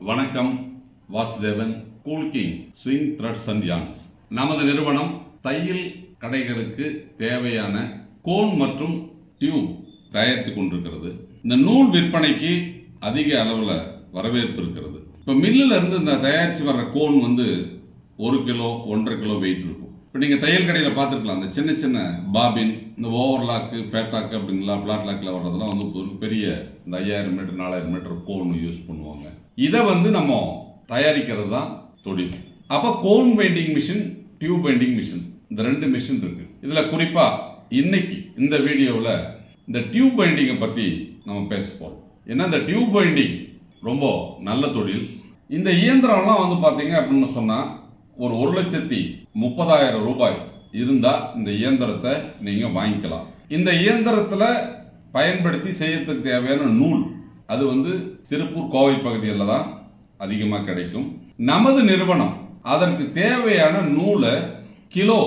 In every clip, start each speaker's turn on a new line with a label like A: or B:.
A: வணக்கம். Vasudevan, Cool king swing threads and Yarns. நமது நிறுவனம் தையல் கடைகளுக்கு தேவையான கோன் மற்றும் டியூப் தயாரித்து கொண்டிருக்கிறது. இந்த நூல் விற்பனைக்கு அதிக அளவில் வரவேற்பு இருக்கிறது. இப்போ மில்லில் இருந்து இந்த தயாரித்து வர்ற கோன் 1 கிலோ 1.5 கிலோ வெயிட் இருக்கும். இப்போ நீங்கள் தையல் கடையில் பார்த்துருக்கலாம், அந்த சின்ன சின்ன பாபின், இந்த ஓவர்லாக்கு, ஃபேட்டாக்கு அப்படிங்களா, ஃப்ளாட் லாக்கில் வர்றதெல்லாம் ஒரு பெரிய இந்த 5000 மீட்டர் 4000 மீட்டர் கோன் யூஸ் பண்ணுவாங்க. இதை நம்ம தயாரிக்கிறது தான் தொழில். அப்போ cone painting machine, tube painting machine, இந்த 2 மிஷின் இருக்கு. இதில் குறிப்பாக இன்னைக்கு இந்த வீடியோவில் இந்த டியூப் பெயிண்டிங்கை பற்றி நம்ம பேச போகிறோம். ஏன்னா இந்த டியூப் பெயிண்டிங் ரொம்ப நல்ல தொழில். இந்த இயந்திரம்லாம் பார்த்தீங்க அப்படின்னு சொன்னால் ஒரு 1,30,000 ரூபாய் இருந்தால் இந்த இயந்திரத்தை நீங்கள் வாங்கிக்கலாம். இந்த இயந்திரத்தில் பயன்படுத்தி செய்யறதுக்கு தேவையான நூல் அது திருப்பூர், கோவை பகுதியில் தான் அதிகமாக கிடைக்கும். நமது நிறுவனம் அதற்கு தேவையான நூலை கிலோ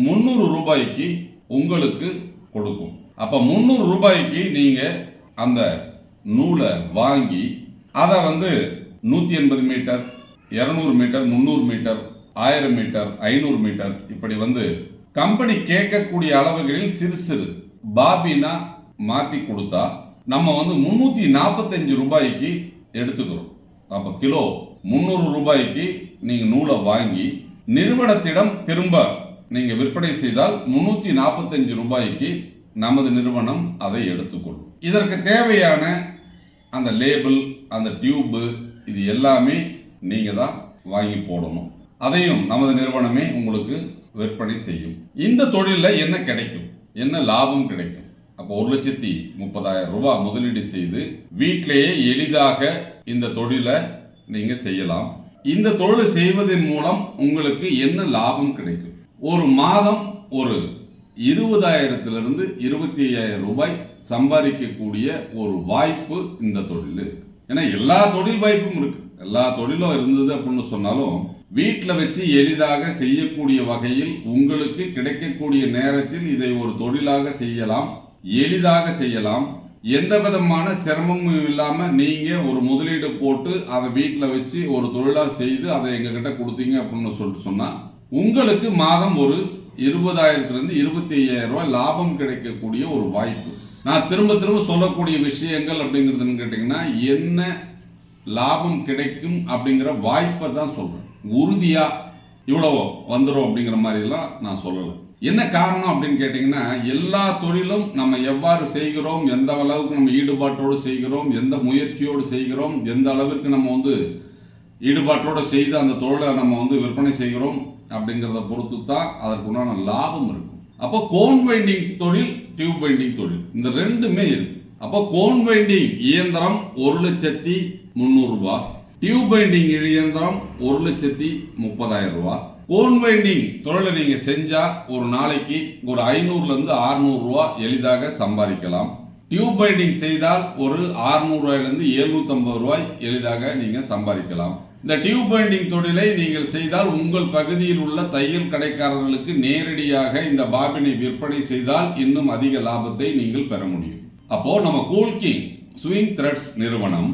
A: 300 ரூபாய்க்கு உங்களுக்கு கொடுக்கும். அப்போ 300 ரூபாய்க்கு நீங்கள் அந்த நூலை வாங்கி அதை 180 metre, 200 metre, 300 metre, 1000 metre, 500 metre இப்படி கம்பெனி கேட்கக்கூடிய அளவுகளில் சிறு சிறு பாபினா மாற்றி கொடுத்தா நம்ம 345 ரூபாய்க்கு எடுத்துக்கிறோம். அப்போ கிலோ 300 ரூபாய்க்கு நீங்கள் நூலை வாங்கி நிறுவனத்திடம் திரும்ப நீங்கள் விற்பனை செய்தால் 345 ரூபாய்க்கு நமது நிறுவனம் அதை எடுத்துக்கொள்ளும். இதற்கு தேவையான அந்த லேபிள், அந்த டியூபு, இது எல்லாமே நீங்கள் தான் வாங்கி போடணும். அதையும் நமது நிறுவனமே உங்களுக்கு விற்பனை செய்யும். இந்த தொழிலில் என்ன கிடைக்கும், என்ன லாபம் கிடைக்கும்? அப்போ 1,30,000 ரூபாய் முதலீடு செய்து வீட்டிலேயே எளிதாக இந்த தொழிலை நீங்க செய்யலாம். இந்த தொழிலை செய்வதன் மூலம் உங்களுக்கு என்ன லாபம் கிடைக்கும்? ஒரு மாதம் ஒரு 20,000 25,000 ரூபாய் சம்பாதிக்கக்கூடிய ஒரு வாய்ப்பு இந்த தொழில். ஏன்னா எல்லா தொழில் வாய்ப்பும் இருக்கு. எல்லா தொழிலும் இருந்தது அப்படின்னு சொன்னாலும் வீட்டில் வச்சு எளிதாக செய்யக்கூடிய வகையில் உங்களுக்கு கிடைக்கக்கூடிய நேரத்தில் இதை ஒரு தொழிலாக செய்யலாம், எளிதாக செய்யலாம். எந்த விதமான சிரமமும் இல்லாம நீங்க ஒரு முதலீடு போட்டு அதை வீட்டில் வச்சு ஒரு தொழிலா செய்து அதை எங்ககிட்ட கொடுத்தீங்க அப்படின்னு சொன்னா உங்களுக்கு மாதம் ஒரு 20,000 25,000 ரூபாய் லாபம் கிடைக்கக்கூடிய ஒரு வாய்ப்பு. நான் திரும்ப திரும்ப சொல்லக்கூடிய விஷயங்கள் அப்படிங்கிறதுன்னு கேட்டீங்கன்னா என்ன லாபம் கிடைக்கும் அப்படிங்கிற வாய்ப்பை தான் சொல்றேன். உறுதியா இவ்வளவு வந்துடும் அப்படிங்கிற மாதிரிலாம் நான் சொல்லலை. என்ன காரணம் அப்படின்னு கேட்டீங்கன்னா எல்லா தொழிலும் நம்ம எவ்வாறு செய்கிறோம், எந்த அளவுக்கு நம்ம ஈடுபாட்டோடு செய்கிறோம், எந்த முயற்சியோடு செய்கிறோம், எந்த அளவிற்கு நம்ம ஈடுபாட்டோடு செய்து அந்த தொழிலை நம்ம விற்பனை செய்கிறோம் அப்படிங்கிறத பொறுத்து தான் அதற்குண்டான லாபம் இருக்கும். அப்போ கோன் பெயிண்டிங் தொழில், டியூப் பெயிண்டிங் தொழில், இந்த 2மே இருக்கு. அப்போ கோன் பெயிண்டிங் இயந்திரம் 1,300,000 ரூபாய், டியூப் பெயிண்டிங் இயந்திரம் 1,30,000 ரூபாய். கோன் பெயிண்டிங் தொழிலை நீங்க செஞ்சா ஒரு நாளைக்கு ஒரு 500 600 ரூபாய் எளிதாக சம்பாதிக்கலாம். டியூப் பெயிண்டிங் செய்தால் ஒரு 600 ரூபாயிலிருந்து 750 ரூபாய் எளிதாக நீங்க சம்பாதிக்கலாம். இந்த டியூப் பெயிண்டிங் தொழிலை நீங்கள் செய்தால் உங்கள் பகுதியில் உள்ள தையல் கடைக்காரர்களுக்கு நேரடியாக இந்த பாபினை விற்பனை செய்தால் இன்னும் அதிக லாபத்தை நீங்கள் பெற முடியும். அப்போ நம்ம கூல் கிங் ஸ்விங் த்ரெட்ஸ் நிறுவனம்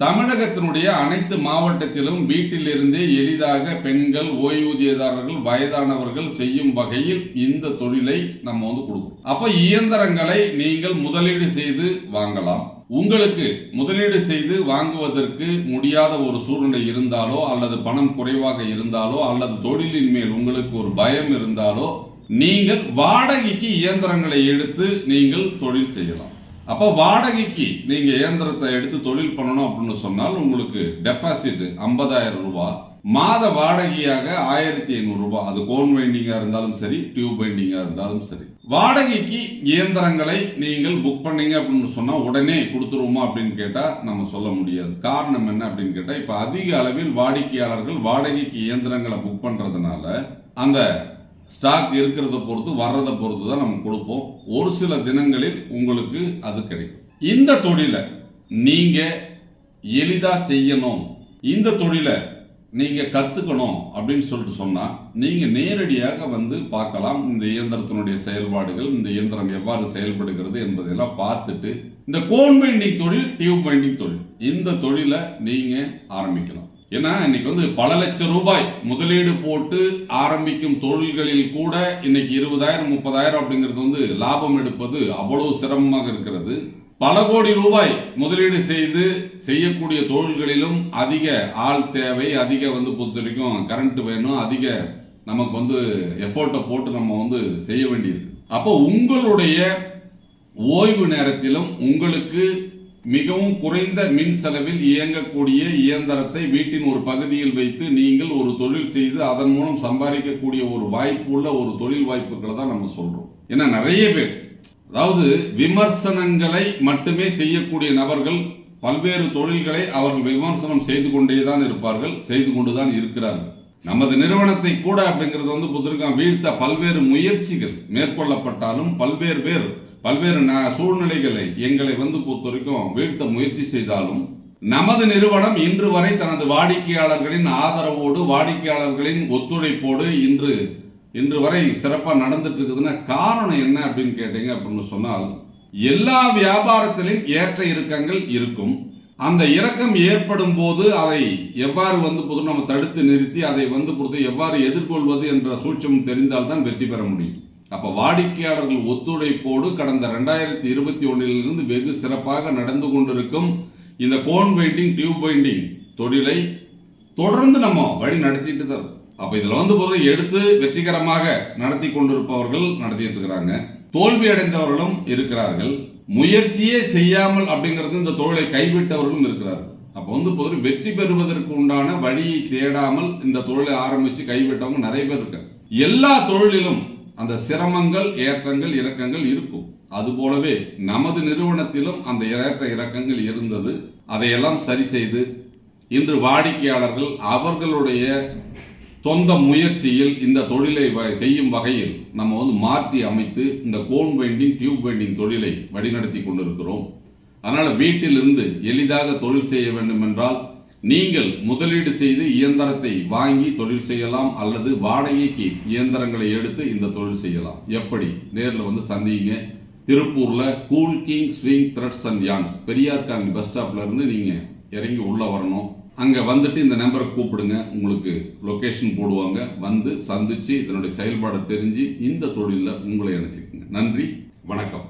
A: தமிழகத்தினுடைய அனைத்து மாவட்டத்திலும் வீட்டிலிருந்தே எளிதாக பெண்கள், ஓய்வூதியதாரர்கள், வயதானவர்கள் செய்யும் வகையில் இந்த தொழிலை நம்ம கொடுக்கும். அப்ப இயந்திரங்களை நீங்கள் முதலீடு செய்து வாங்கலாம். உங்களுக்கு முதலீடு செய்து வாங்குவதற்கு முடியாத ஒரு சூழ்நிலை இருந்தாலோ அல்லது பணம் குறைவாக இருந்தாலோ அல்லது தொழிலின் மேல் உங்களுக்கு ஒரு பயம் இருந்தாலோ நீங்கள் வாடகைக்கு இயந்திரங்களை எடுத்து நீங்கள் தொழில் செய்யலாம். அப்போ வாடகைக்கு நீங்க இயந்திரத்தை எடுத்து தொழில் பண்ணணும் அப்படின்னு சொன்னால் உங்களுக்கு டெபாசிட் 50,000 ரூபாய், மாத வாடகையாக 1,500 ரூபாய். அது கோன் பெயிண்டிங்கா இருந்தாலும் சரி, டியூப் பெயிண்டிங்கா இருந்தாலும் சரி. வாடகைக்கு இயந்திரங்களை நீங்கள் புக் பண்ணீங்க அப்படின்னு சொன்னா உடனே கொடுத்துருவோமா அப்படின்னு கேட்டா நம்ம சொல்ல முடியாது. காரணம் என்ன அப்படின்னு கேட்டா இப்ப அதிக அளவில் வாடிக்கையாளர்கள் வாடகைக்கு இயந்திரங்களை புக் பண்றதுனால அந்த ஸ்டாக் இருக்கிறத பொறுத்து வர்றதை பொறுத்து தான் நம்ம கொடுப்போம். ஒரு சில தினங்களில் உங்களுக்கு அது கிடைக்கும். இந்த தொழிலை நீங்க எளிதா செய்யணும், இந்த தொழிலை நீங்க கத்துக்கணும் அப்படின்னு சொன்னா நீங்க நேரடியாக பார்க்கலாம். இந்த இயந்திரத்தினுடைய செயல்பாடுகள், இந்த இயந்திரம் எவ்வாறு செயல்படுகிறது என்பதெல்லாம் பார்த்துட்டு இந்த கோன் பைண்டிங் தொழில், டியூப் பைண்டிங் தொழில், இந்த தொழிலை நீங்க ஆரம்பிக்கலாம். ஏன்னா இன்னைக்கு வந்து பல லட்சம் ரூபாய் முதலீடு போட்டு ஆரம்பிக்கும் தொழில்களில் கூட இன்னைக்கு 20,000 30,000 அப்படிங்கிறது வந்து லாபம் எடுப்பது அவ்வளவு சிரமமாக இருக்கிறது. பல கோடி ரூபாய் முதலீடு செய்து செய்யக்கூடிய தொழில்களிலும் அதிக ஆள் தேவை, அதிக வந்து பொறுத்த வரைக்கும் கரண்ட் வேணும், அதிக நமக்கு வந்து எஃபோர்ட்டை போட்டு நம்ம வந்து செய்ய வேண்டியிருக்கு. அப்போ உங்களுடைய ஓய்வு நேரத்திலும் உங்களுக்கு மிகவும் குறைந்த மின் செலவில் இயங்கக்கூடிய இயந்திரத்தை வீட்டின் ஒரு பகுதியில் வைத்து நீங்கள் ஒரு தொழில் செய்து அதன் மூலம் சம்பாதிக்கக்கூடிய ஒரு வாய்ப்பு உள்ள ஒரு தொழில் வாய்ப்புகளை தான் நம்ம சொல்றோம். ஏன்னா நிறைய பேர் அதாவது விமர்சனங்களை மட்டுமே செய்யக்கூடிய நபர்கள் பல்வேறு தொழில்களை அவர்கள் விமர்சனம் செய்து கொண்டேதான் இருப்பார்கள், செய்து கொண்டுதான் இருக்கிறார்கள். நமது நிறுவனத்தை கூட அப்படிங்கிறது வந்து புத்திரிக்கம் வீழ்த்த பல்வேறு முயற்சிகள் மேற்கொள்ளப்பட்டாலும் பல்வேறு சூழ்நிலைகளை எங்களை வந்து பொறுத்த வரைக்கும் வீழ்த்த முயற்சி செய்தாலும் நமது நிறுவனம் இன்று வரை தனது வாடிக்கையாளர்களின் ஆதரவோடு, வாடிக்கையாளர்களின் ஒத்துழைப்போடு இன்று வரை சிறப்பாக நடந்துட்டு இருக்குதுன்னா காரணம் என்ன அப்படின்னு கேட்டீங்க அப்படின்னு சொன்னால், எல்லா வியாபாரத்திலும் ஏற்ற இறக்கங்கள் இருக்கும். அந்த இறக்கம் ஏற்படும் போது அதை எவ்வாறு வந்து பொது நம்ம தடுத்து நிறுத்தி அதை வந்து பொறுத்து எவ்வாறு எதிர்கொள்வது என்ற சூட்சம் தெரிந்தால்தான் வெற்றி பெற முடியும். அப்ப வாடிக்கையாளர்கள் ஒத்துழைப்போடு கடந்த 2021 வெகு சிறப்பாக நடந்து கொண்டிருக்கும் இந்த கோன் பைண்டிங், டியூப் பைண்டிங் தொழிலை தொடர்ந்து நம்ம வழி நடத்திட்டு தான். அப்ப இதுல வந்து பொருள் எடுத்து வெற்றிகரமாக நடத்தி கொண்டிருப்பவர்கள் நடத்திட்டு இருக்கிறாங்க, தோல்வி அடைந்தவர்களும் இருக்கிறார்கள், முயற்சியே செய்யாமல் அப்படிங்கிறது இந்த தொழிலை கைவிட்டவர்களும் இருக்கிறார்கள். அப்ப வந்து பொருள் வெற்றி பெறுவதற்கு உண்டான வழியை தேடாமல் இந்த தொழிலை ஆரம்பிச்சு கைவிட்டவங்க நிறைய பேர் இருக்காங்க. எல்லா தொழிலிலும் அந்த சிரமங்கள், ஏற்றங்கள், இறக்கங்கள் இருக்கும். அதுபோலவே நமது நிறுவனத்திலும் அந்த ஏற்ற இறக்கங்கள் இருந்தது. அதையெல்லாம் சரி செய்து இன்று வாடிக்கையாளர்கள் அவர்களுடைய சொந்த முயற்சியில் இந்த தொழிலை செய்யும் வகையில் நம்ம வந்து மாற்றி அமைத்து இந்த கோன் பைண்டிங், டியூப் பைண்டிங் தொழிலை வழிநடத்தி கொண்டிருக்கிறோம். அதனால வீட்டிலிருந்து எளிதாக தொழில் செய்ய வேண்டும் என்றால் நீங்கள் முதலீடு செய்து இயந்திரத்தை வாங்கி தொழில் செய்யலாம், அல்லது வாடகைக்கு இயந்திரங்களை எடுத்து இந்த தொழில் செய்யலாம். எப்படி? நேரில் வந்து சந்திங்க. திருப்பூர்ல cool king swing threads and yarns, Periyar colony bus ஸ்டாப்ல இருந்து நீங்க இறங்கி உள்ள வரணும். அங்க வந்துட்டு இந்த நம்பரை கூப்பிடுங்க, உங்களுக்கு லொகேஷன் போடுவாங்க. வந்து சந்திச்சு இதனுடைய செயல்பாடு தெரிஞ்சு இந்த தொழிலில் உங்களை இணைச்சிக்கங்க. நன்றி, வணக்கம்.